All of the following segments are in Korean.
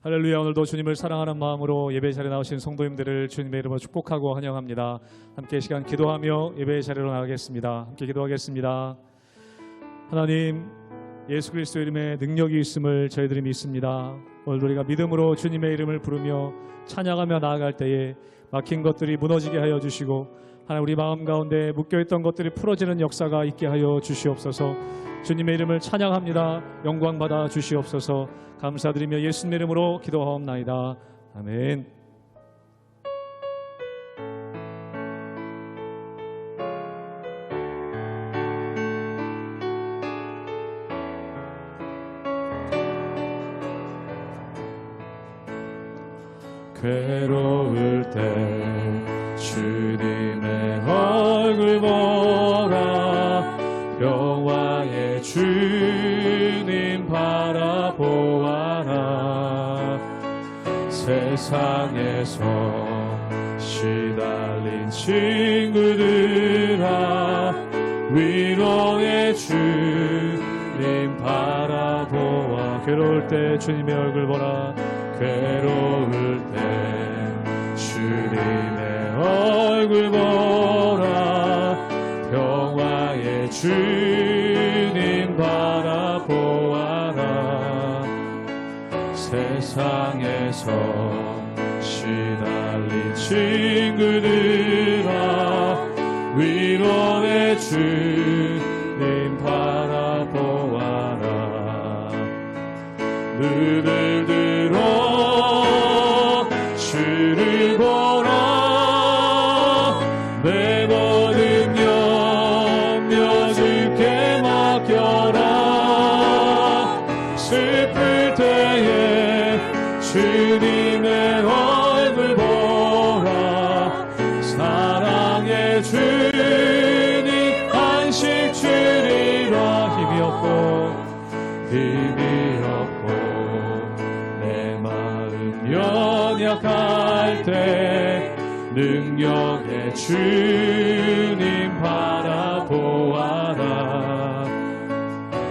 할렐루야. 오늘도 주님을 사랑하는 마음으로 예배 자리에 나오신 성도님들을 주님의 이름으로 축복하고 환영합니다. 함께 시간 기도하며 예배 자리로 나가겠습니다. 함께 기도하겠습니다. 하나님, 예수 그리스도 이름에 능력이 있음을 저희들이 믿습니다. 오늘 우리가 믿음으로 주님의 이름을 부르며 찬양하며 나아갈 때에 막힌 것들이 무너지게 하여 주시고, 하나님 우리 마음 가운데 묶여있던 것들이 풀어지는 역사가 있게 하여 주시옵소서. 주님의 이름을 찬양합니다. 영광 받아 주시옵소서. 감사드리며 예수님의 이름으로 기도하옵나이다. 아멘. 괴로울 때 주님의 얼굴 보라. 평화의 주님 바라보아라. 세상에서 시달린 친구들아, 위로의 주님 바라보아. 괴로울 때 주님의 얼굴 보라. 괴로울 때 주님의 얼굴 보라. 평화의 주님 바라보아라. 세상에서 시달린 친구들아, 위로의 주님 바라보아라. 눈을 들어 주를 보라. 내 모든 염려 주께 맡겨라. 슬플 때에 주님의 얼굴 보라. 사랑의 주님 안식 주리라. 힘이 없고 내 마음 연약할 때 능력의 주님 바라보아라.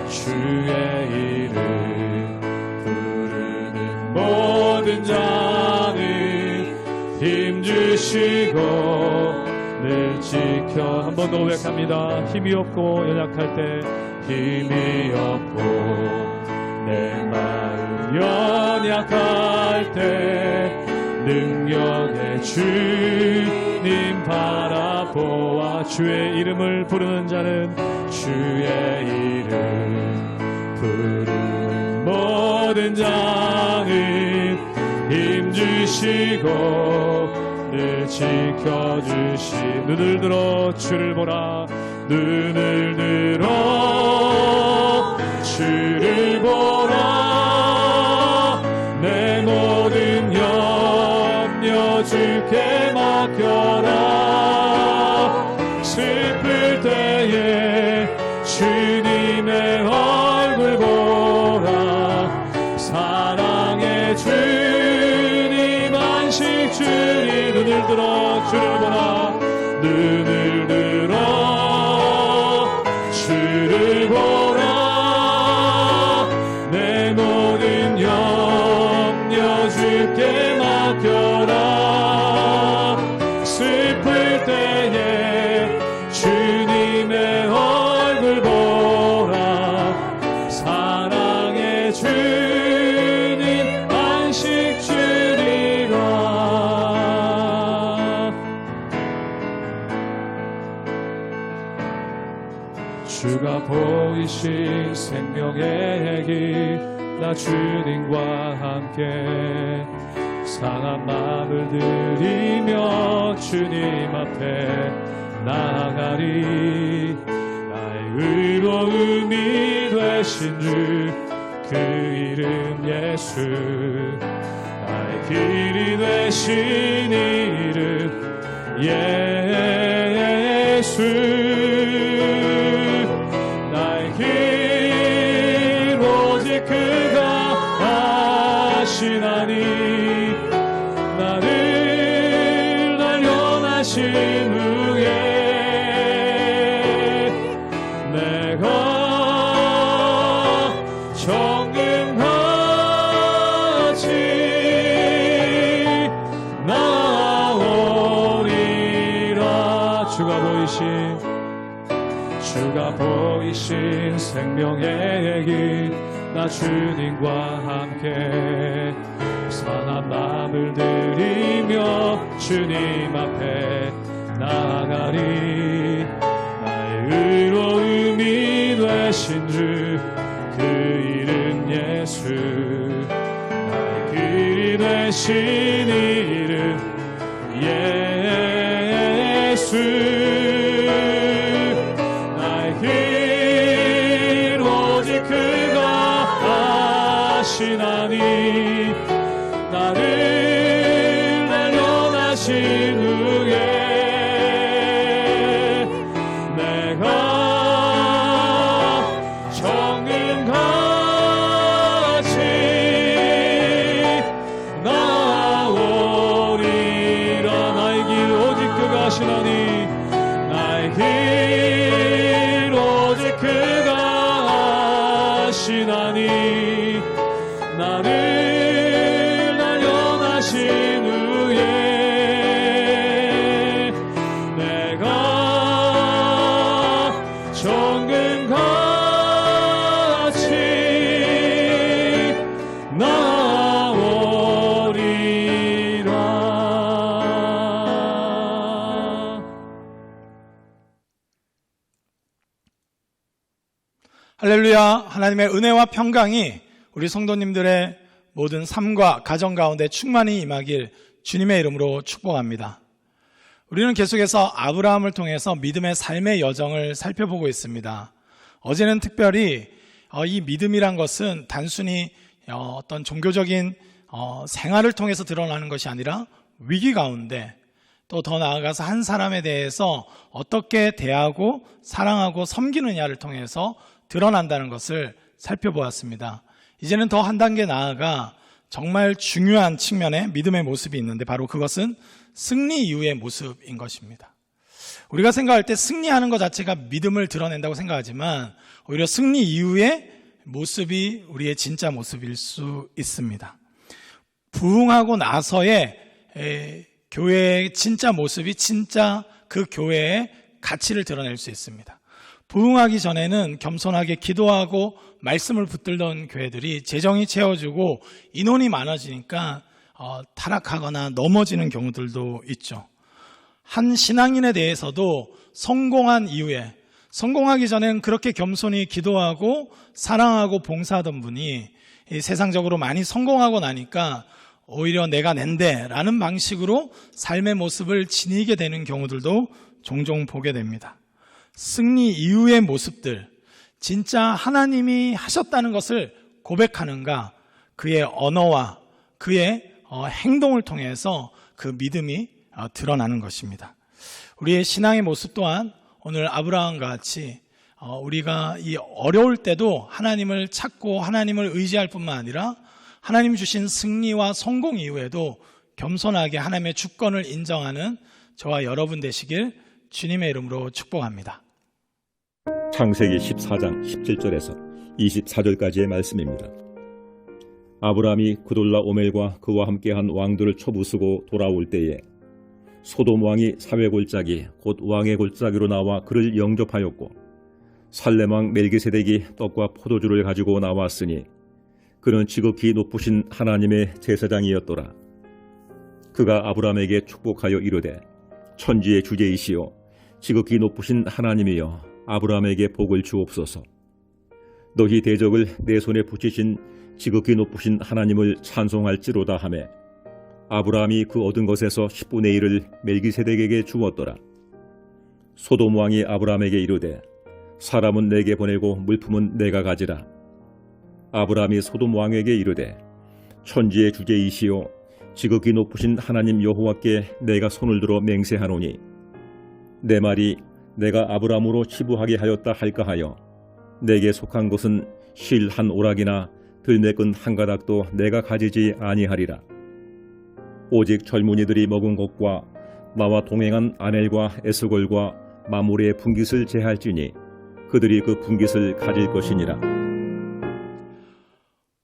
주의 이름 부르는 모든 자는 힘주시고 늘 지켜. 한 번 더 고백합니다. 힘이 없고 연약할 때, 힘이 없고 내 마음 연약할 때 능력의 주님 바라보아. 주의 이름을 부르는 자는, 주의 이름 부르는 모든 자는 힘주시고 늘 지켜주시. 눈을 들어 주를 보라. 눈을 들어 주를 보라. 내 모든 염려 주께 맡겨라. 슬플 때에 주님의 얼굴 보라. 사랑의 주님 안식 주리. 눈을 들어 주를 보라. 눈을 들어 주를 보라. 내 모든 염려 주께 맡겨라. 슬플 때에 주님의 얼굴 보라. 사랑의 주님 안식 주리라. 주가 보이신 생명의 길, 나 주님과 함께 상한 마음을 들이며 주님 앞에 나아가리. 나의 의로움이 되신 주, 그 이름 예수. 나의 길이 되신 이름 예수. 나의 길 오직 그가 아시나니. 나를 단련하신 후에 내가 정금같이 주가 보이신 생명의 길, 나 주님과 함께 선한 마음을 들이며 주님 앞에 나아가리. 나의 의로움이 되신 주, 그 이름 예수. 나의 길이 되신 이름 예수. 나의 길 오직 그가 아시나니, 나를 날려다신 후에 내가 정금같이 나오리라. 나의 길 오직 그가 아시나니, 나의 길 오직 그가 아시나니, 나를 날려다신 후에 내가 정금같이 나오리라. 할렐루야. 하나님의 은혜와 평강이 우리 성도님들의 모든 삶과 가정 가운데 충만히 임하길 주님의 이름으로 축복합니다. 우리는 계속해서 아브라함을 통해서 믿음의 삶의 여정을 살펴보고 있습니다. 어제는 특별히 이 믿음이란 것은 단순히 어떤 종교적인 생활을 통해서 드러나는 것이 아니라 위기 가운데, 또 더 나아가서 한 사람에 대해서 어떻게 대하고 사랑하고 섬기느냐를 통해서 드러난다는 것을 살펴보았습니다. 이제는 더 한 단계 나아가 정말 중요한 측면의 믿음의 모습이 있는데, 바로 그것은 승리 이후의 모습인 것입니다. 우리가 생각할 때 승리하는 것 자체가 믿음을 드러낸다고 생각하지만, 오히려 승리 이후의 모습이 우리의 진짜 모습일 수 있습니다. 부흥하고 나서의 교회의 진짜 모습이 진짜 그 교회의 가치를 드러낼 수 있습니다. 부흥하기 전에는 겸손하게 기도하고 말씀을 붙들던 교회들이 재정이 채워지고 인원이 많아지니까 타락하거나 넘어지는 경우들도 있죠. 한 신앙인에 대해서도 성공한 이후에, 성공하기 전엔 그렇게 겸손히 기도하고 사랑하고 봉사하던 분이 세상적으로 많이 성공하고 나니까 오히려 내가 낸데 라는 방식으로 삶의 모습을 지니게 되는 경우들도 종종 보게 됩니다. 승리 이후의 모습들, 진짜 하나님이 하셨다는 것을 고백하는가, 그의 언어와 그의 행동을 통해서 그 믿음이 드러나는 것입니다. 우리의 신앙의 모습 또한 오늘 아브라함과 같이 우리가 이 어려울 때도 하나님을 찾고 하나님을 의지할 뿐만 아니라 하나님 주신 승리와 성공 이후에도 겸손하게 하나님의 주권을 인정하는 저와 여러분 되시길 주님의 이름으로 축복합니다. 창세기 14장 17절에서 24절까지의 말씀입니다. 아브라함이 그돌라 오멜과 그와 함께한 왕들을 쳐부수고 돌아올 때에 소돔 왕이 사회 골짜기 곧 왕의 골짜기로 나와 그를 영접하였고, 살렘 왕 멜기세덱이 떡과 포도주를 가지고 나왔으니 그는 지극히 높으신 하나님의 제사장이었더라. 그가 아브라함에게 축복하여 이르되, 천지의 주제이시여 지극히 높으신 하나님이여 아브라함에게 복을 주옵소서. 너희 대적을 내 손에 붙이신 지극히 높으신 하나님을 찬송할지로다 하매, 아브라함이 그 얻은 것에서 10분의 1을 멜기세덱에게 주었더라. 소돔 왕이 아브라함에게 이르되, 사람은 내게 보내고 물품은 내가 가지라. 아브라함이 소돔 왕에게 이르되, 천지의 주제이시여 지극히 높으신 하나님 여호와께 내가 손을 들어 맹세하노니 내 말이 내가 아브라함으로 치부하게 하였다 할까 하여 내게 속한 것은 실 한 오락이나 들매끈 한 가닥도 내가 가지지 아니하리라. 오직 젊은이들이 먹은 것과 나와 동행한 아넬과 에스골과 마므레의 분깃을 제할지니 그들이 그 분깃을 가질 것이니라.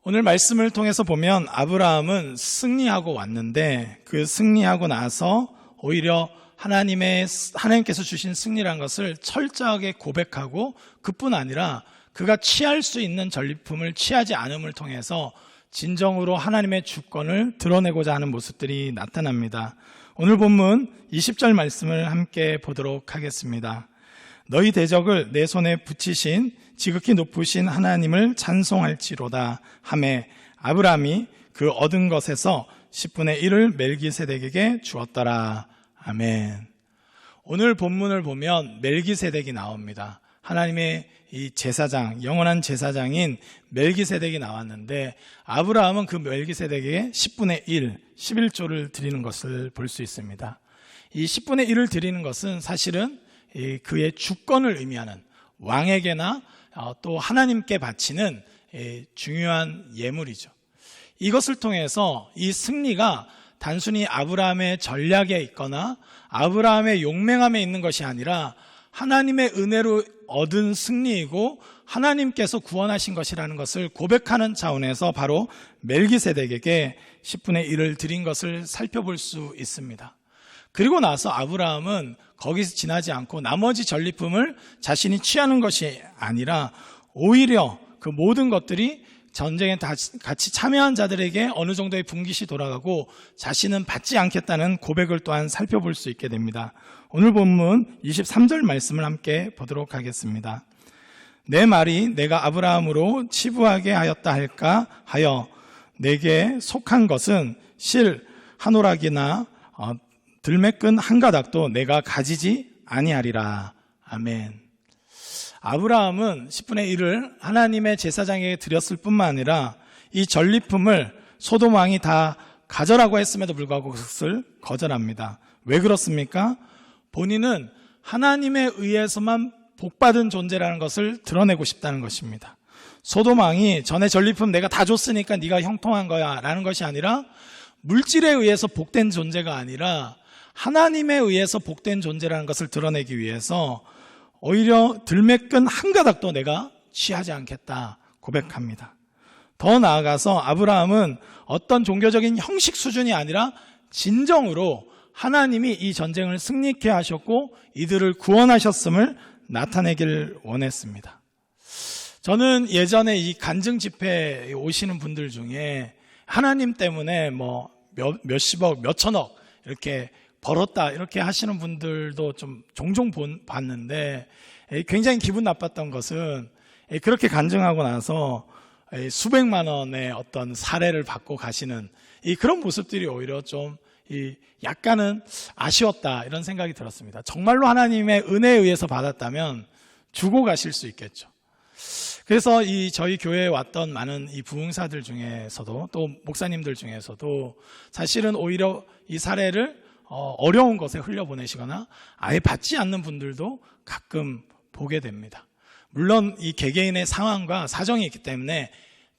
오늘 말씀을 통해서 보면 아브라함은 승리하고 왔는데, 그 승리하고 나서 오히려 하나님께서 주신 승리라는 것을 철저하게 고백하고 그뿐 아니라 그가 취할 수 있는 전리품을 취하지 않음을 통해서 진정으로 하나님의 주권을 드러내고자 하는 모습들이 나타납니다. 오늘 본문 20절 말씀을 함께 보도록 하겠습니다. 너희 대적을 내 손에 붙이신 지극히 높으신 하나님을 찬송할지로다 하매 아브라함이 그 얻은 것에서 10분의 1을 멜기세덱에게 주었더라. 아멘. 오늘 본문을 보면 멜기세덱이 나옵니다. 하나님의 이 제사장, 영원한 제사장인 멜기세덱이 나왔는데 아브라함은 그 멜기세덱에게 10분의 1, 11조를 드리는 것을 볼 수 있습니다. 이 10분의 1을 드리는 것은 사실은 그의 주권을 의미하는 왕에게나 또 하나님께 바치는 중요한 예물이죠. 이것을 통해서 이 승리가 단순히 아브라함의 전략에 있거나 아브라함의 용맹함에 있는 것이 아니라 하나님의 은혜로 얻은 승리이고 하나님께서 구원하신 것이라는 것을 고백하는 차원에서 바로 멜기세덱에게 10분의 1을 드린 것을 살펴볼 수 있습니다. 그리고 나서 아브라함은 거기서 지나지 않고 나머지 전리품을 자신이 취하는 것이 아니라 오히려 그 모든 것들이 전쟁에 같이 참여한 자들에게 어느 정도의 분깃이 돌아가고 자신은 받지 않겠다는 고백을 또한 살펴볼 수 있게 됩니다. 오늘 본문 23절 말씀을 함께 보도록 하겠습니다. 내 말이 내가 아브라함으로 치부하게 하였다 할까 하여 내게 속한 것은 실 한 오락이나 들매끈 한 가닥도 내가 가지지 아니하리라. 아멘. 아브라함은 10분의 1을 하나님의 제사장에게 드렸을 뿐만 아니라 이 전리품을 소돔 왕이 다 가져라고 했음에도 불구하고 그것을 거절합니다. 왜 그렇습니까? 본인은 하나님에 의해서만 복받은 존재라는 것을 드러내고 싶다는 것입니다. 소돔 왕이 전에 전리품 내가 다 줬으니까 네가 형통한 거야 라는 것이 아니라 물질에 의해서 복된 존재가 아니라 하나님에 의해서 복된 존재라는 것을 드러내기 위해서 오히려 들매끈 한 가닥도 내가 취하지 않겠다 고백합니다. 더 나아가서 아브라함은 어떤 종교적인 형식 수준이 아니라 진정으로 하나님이 이 전쟁을 승리케 하셨고 이들을 구원하셨음을 나타내길 원했습니다. 저는 예전에 이 간증 집회에 오시는 분들 중에 하나님 때문에 뭐 몇십억, 몇천억 이렇게 벌었다 이렇게 하시는 분들도 좀 종종 봤는데 굉장히 기분 나빴던 것은 그렇게 간증하고 나서 수백만 원의 어떤 사례를 받고 가시는 그런 모습들이 오히려 좀 약간은 아쉬웠다 이런 생각이 들었습니다. 정말로 하나님의 은혜에 의해서 받았다면 주고 가실 수 있겠죠. 그래서 저희 교회에 왔던 많은 이 부흥사들 중에서도 또 목사님들 중에서도 사실은 오히려 이 사례를 어려운 것에 흘려보내시거나 아예 받지 않는 분들도 가끔 보게 됩니다. 물론 이 개개인의 상황과 사정이 있기 때문에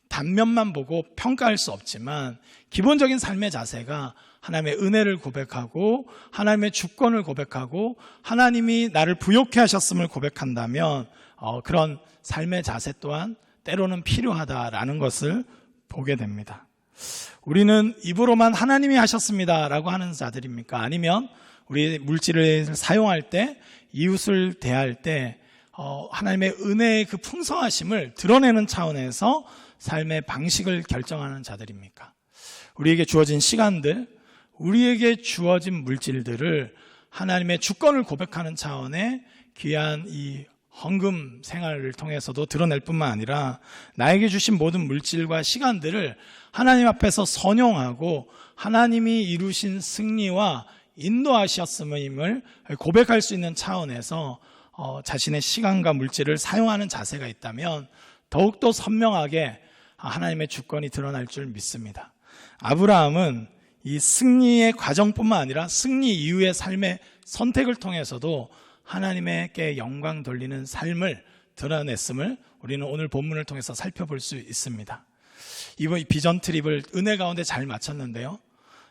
단면만 보고 평가할 수 없지만 기본적인 삶의 자세가 하나님의 은혜를 고백하고 하나님의 주권을 고백하고 하나님이 나를 부욕해 하셨음을 고백한다면 그런 삶의 자세 또한 때로는 필요하다라는 것을 보게 됩니다. 우리는 입으로만 하나님이 하셨습니다라고 하는 자들입니까? 아니면 우리 물질을 사용할 때 이웃을 대할 때 하나님의 은혜의 그 풍성하심을 드러내는 차원에서 삶의 방식을 결정하는 자들입니까? 우리에게 주어진 시간들, 우리에게 주어진 물질들을 하나님의 주권을 고백하는 차원의 귀한 이 헌금 생활을 통해서도 드러낼 뿐만 아니라 나에게 주신 모든 물질과 시간들을 하나님 앞에서 선용하고 하나님이 이루신 승리와 인도하셨음을 고백할 수 있는 차원에서 자신의 시간과 물질을 사용하는 자세가 있다면 더욱더 선명하게 하나님의 주권이 드러날 줄 믿습니다. 아브라함은 이 승리의 과정뿐만 아니라 승리 이후의 삶의 선택을 통해서도 하나님께 영광 돌리는 삶을 드러냈음을 우리는 오늘 본문을 통해서 살펴볼 수 있습니다. 이번 비전 트립을 은혜 가운데 잘 마쳤는데요.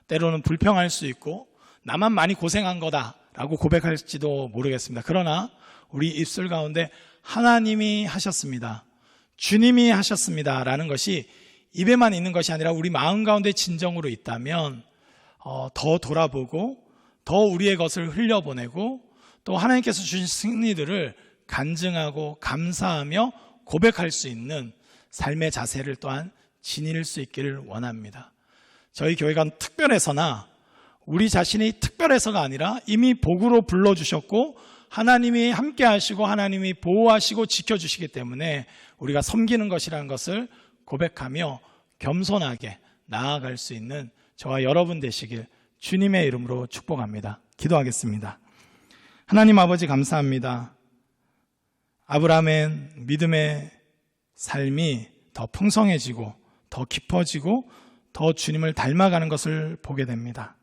때로는 불평할 수 있고 나만 많이 고생한 거다라고 고백할지도 모르겠습니다. 그러나 우리 입술 가운데 하나님이 하셨습니다. 주님이 하셨습니다라는 것이 입에만 있는 것이 아니라 우리 마음 가운데 진정으로 있다면 더 돌아보고 더 우리의 것을 흘려보내고 또 하나님께서 주신 승리들을 간증하고 감사하며 고백할 수 있는 삶의 자세를 또한 지닐 수 있기를 원합니다. 저희 교회가 특별해서나 우리 자신이 특별해서가 아니라 이미 복으로 불러주셨고 하나님이 함께 하시고 하나님이 보호하시고 지켜주시기 때문에 우리가 섬기는 것이라는 것을 고백하며 겸손하게 나아갈 수 있는 저와 여러분 되시길 주님의 이름으로 축복합니다. 기도하겠습니다. 하나님 아버지 감사합니다. 아브라함의 믿음의 삶이 더 풍성해지고 더 깊어지고 더 주님을 닮아가는 것을 보게 됩니다.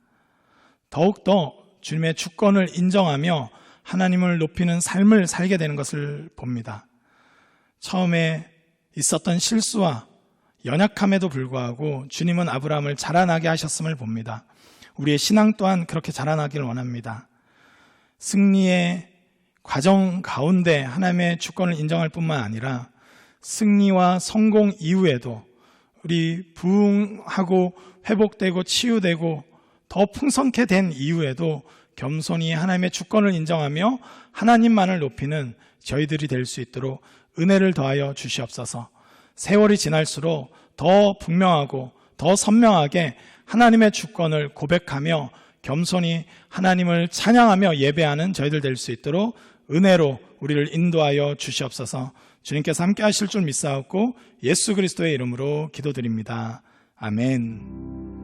더욱더 주님의 주권을 인정하며 하나님을 높이는 삶을 살게 되는 것을 봅니다. 처음에 있었던 실수와 연약함에도 불구하고 주님은 아브라함을 자라나게 하셨음을 봅니다. 우리의 신앙 또한 그렇게 자라나기를 원합니다. 승리의 과정 가운데 하나님의 주권을 인정할 뿐만 아니라 승리와 성공 이후에도 우리 부흥하고 회복되고 치유되고 더 풍성케 된 이후에도 겸손히 하나님의 주권을 인정하며 하나님만을 높이는 저희들이 될 수 있도록 은혜를 더하여 주시옵소서. 세월이 지날수록 더 분명하고 더 선명하게 하나님의 주권을 고백하며 겸손히 하나님을 찬양하며 예배하는 저희들 될 수 있도록 은혜로 우리를 인도하여 주시옵소서. 주님께서 함께 하실 줄 믿사옵고 예수 그리스도의 이름으로 기도드립니다. 아멘.